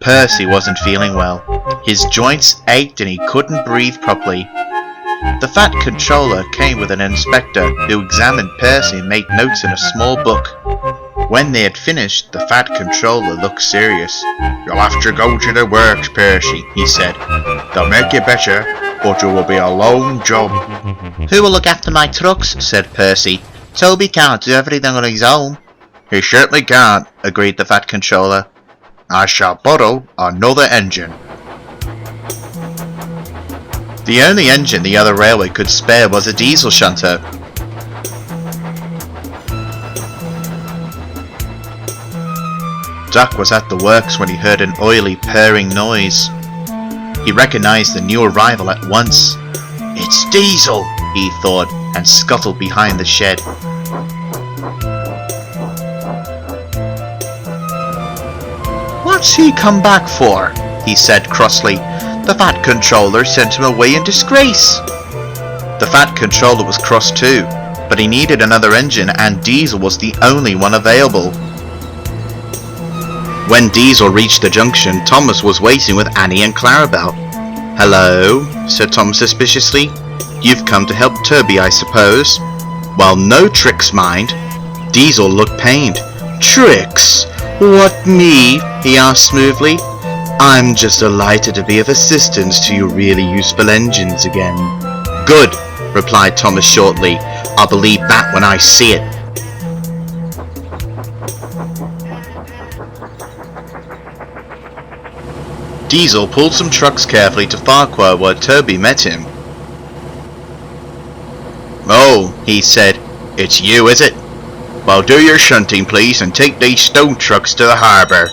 Percy wasn't feeling well. His joints ached and he couldn't breathe properly. The Fat Controller came with an inspector who examined Percy and made notes in a small book. When they had finished, the Fat Controller looked serious. "You'll have to go to the works, Percy," he said. "They'll make you better, but it will be a long job." "Who will look after my trucks?" said Percy. "Toby can't do everything on his own." "He certainly can't," agreed the Fat Controller. "I shall borrow another engine." The only engine the other railway could spare was a diesel shunter. Duck was at the works when he heard an oily purring noise. He recognized the new arrival at once. "It's Diesel," he thought, and scuttled behind the shed. "What's he come back for?" he said crossly. "The Fat Controller sent him away in disgrace." The Fat Controller was cross too, but he needed another engine and Diesel was the only one available. When Diesel reached the junction, Thomas was waiting with Annie and Clarabelle. "Hello," said Thomas suspiciously. "You've come to help Toby, I suppose?" "Well, no tricks, mind." Diesel looked pained. "Tricks? What, me?" he asked smoothly. "I'm just delighted to be of assistance to your really useful engines again." "Good," replied Thomas shortly. "I'll believe that when I see it." Diesel pulled some trucks carefully to Farquhar where Toby met him. "Oh," he said, "it's you, is it? Well, do your shunting, please, and take these stone trucks to the harbour."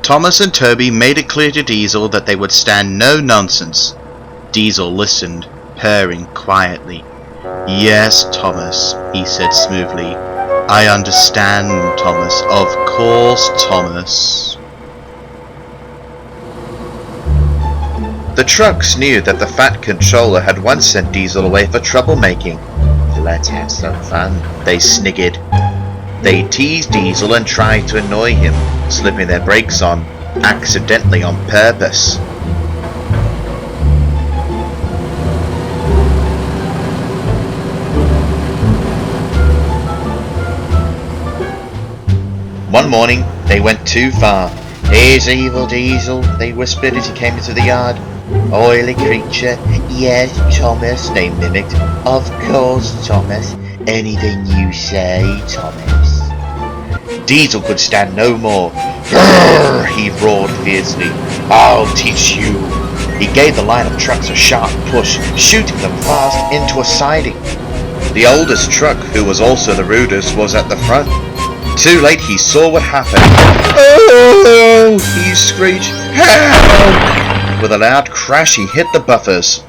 Thomas and Toby made it clear to Diesel that they would stand no nonsense. Diesel listened, purring quietly. "Yes, Thomas," he said smoothly. "I understand, Thomas. Of course, Thomas." The trucks knew that the Fat Controller had once sent Diesel away for troublemaking. "Let's have some fun," they sniggered. They teased Diesel and tried to annoy him, slipping their brakes on, accidentally on purpose. One morning, they went too far. "Here's evil Diesel," they whispered as he came into the yard. "Oily creature." "Yes, Thomas," they mimicked. "Of course, Thomas. Anything you say, Thomas." Diesel could stand no more. "Grrr!" he roared fiercely. "I'll teach you." He gave the line of trucks a sharp push, shooting them fast into a siding. The oldest truck, who was also the rudest, was at the front. Too late he saw what happened. "Oh!" he screeched. "Help!" With a loud crash he hit the buffers.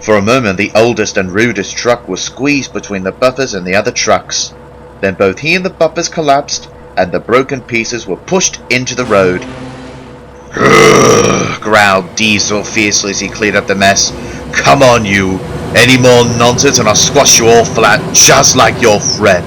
For a moment the oldest and rudest truck was squeezed between the buffers and the other trucks. Then both he and the buffers collapsed, and the broken pieces were pushed into the road. "Grrr!" growled Diesel fiercely as he cleared up the mess. "Come on, you! Any more nonsense and I'll squash you all flat, just like your friend."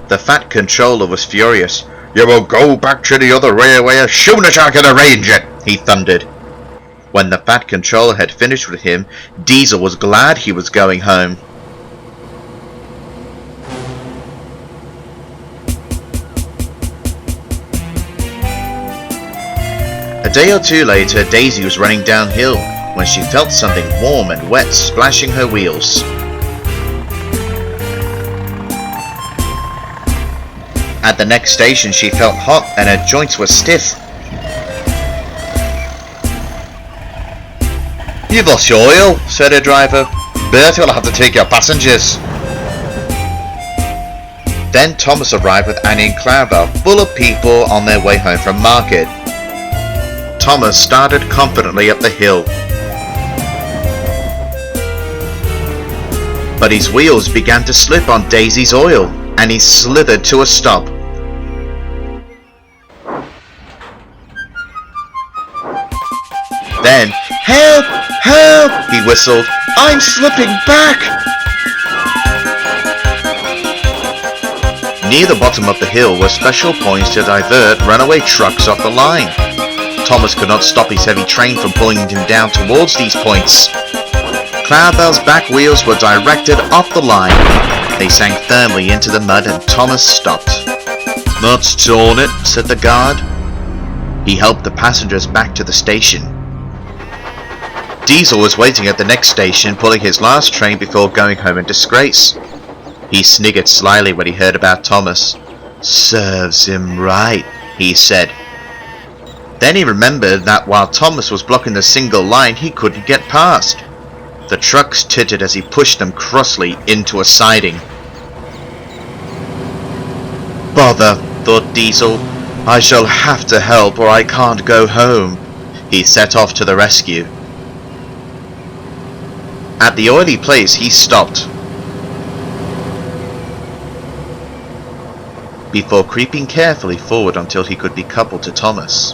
The Fat Controller was furious. "You will go back to the other railway as soon as I can arrange it," he thundered. When the Fat Controller had finished with him, Diesel was glad he was going home. A day or two later, Daisy was running downhill when she felt something warm and wet splashing her wheels. At the next station she felt hot and her joints were stiff. "You've lost your oil," said her driver. "Bertie will have to take your passengers." Then Thomas arrived with Annie and Clarabelle, full of people on their way home from market. Thomas started confidently up the hill. But his wheels began to slip on Daisy's oil, and he slithered to a stop. Then, "Help! Help!" he whistled. "I'm slipping back!" Near the bottom of the hill were special points to divert runaway trucks off the line. Thomas could not stop his heavy train from pulling him down towards these points. Clarabelle's back wheels were directed off the line. They sank firmly into the mud and Thomas stopped. "That's torn it," said the guard. He helped the passengers back to the station. Diesel was waiting at the next station, pulling his last train before going home in disgrace. He sniggered slyly when he heard about Thomas. "Serves him right," he said. Then he remembered that while Thomas was blocking the single line, he couldn't get past. The trucks tittered as he pushed them crossly into a siding. "Bother," thought Diesel. "I shall have to help or I can't go home." He set off to the rescue. At the oily place he stopped, before creeping carefully forward until he could be coupled to Thomas.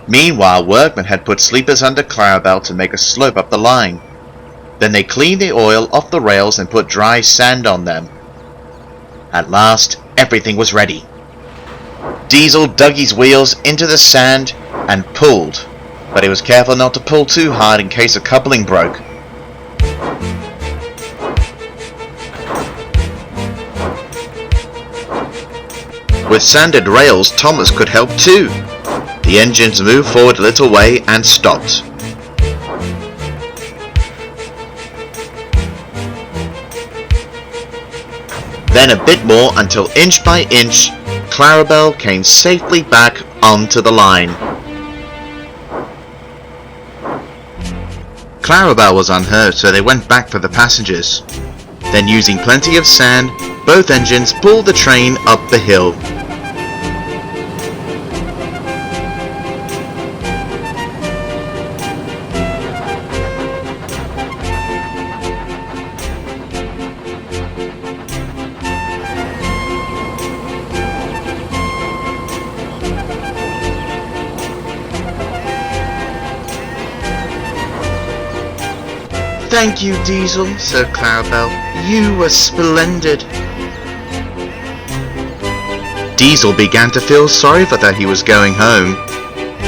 Meanwhile, workmen had put sleepers under Clarabelle to make a slope up the line. Then they cleaned the oil off the rails and put dry sand on them. At last, everything was ready. Diesel dug his wheels into the sand and pulled, but he was careful not to pull too hard in case a coupling broke. With sanded rails, Thomas could help too. The engines moved forward a little way and stopped. Then a bit more until inch by inch, Clarabelle came safely back onto the line. Clarabelle was unhurt, so they went back for the passengers. Then, using plenty of sand, both engines pulled the train up the hill. "Thank you, Diesel," said Clarabelle. "You were splendid." Diesel began to feel sorry for that he was going home.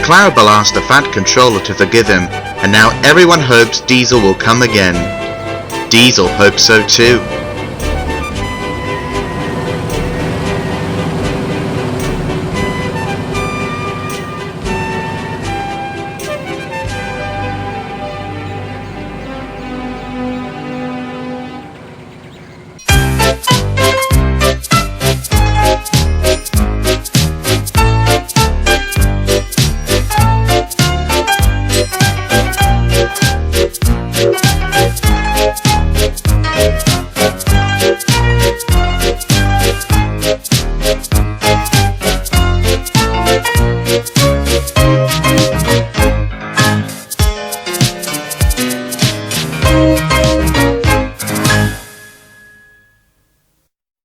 Clarabelle asked the Fat Controller to forgive him, and now everyone hopes Diesel will come again. Diesel hopes so too.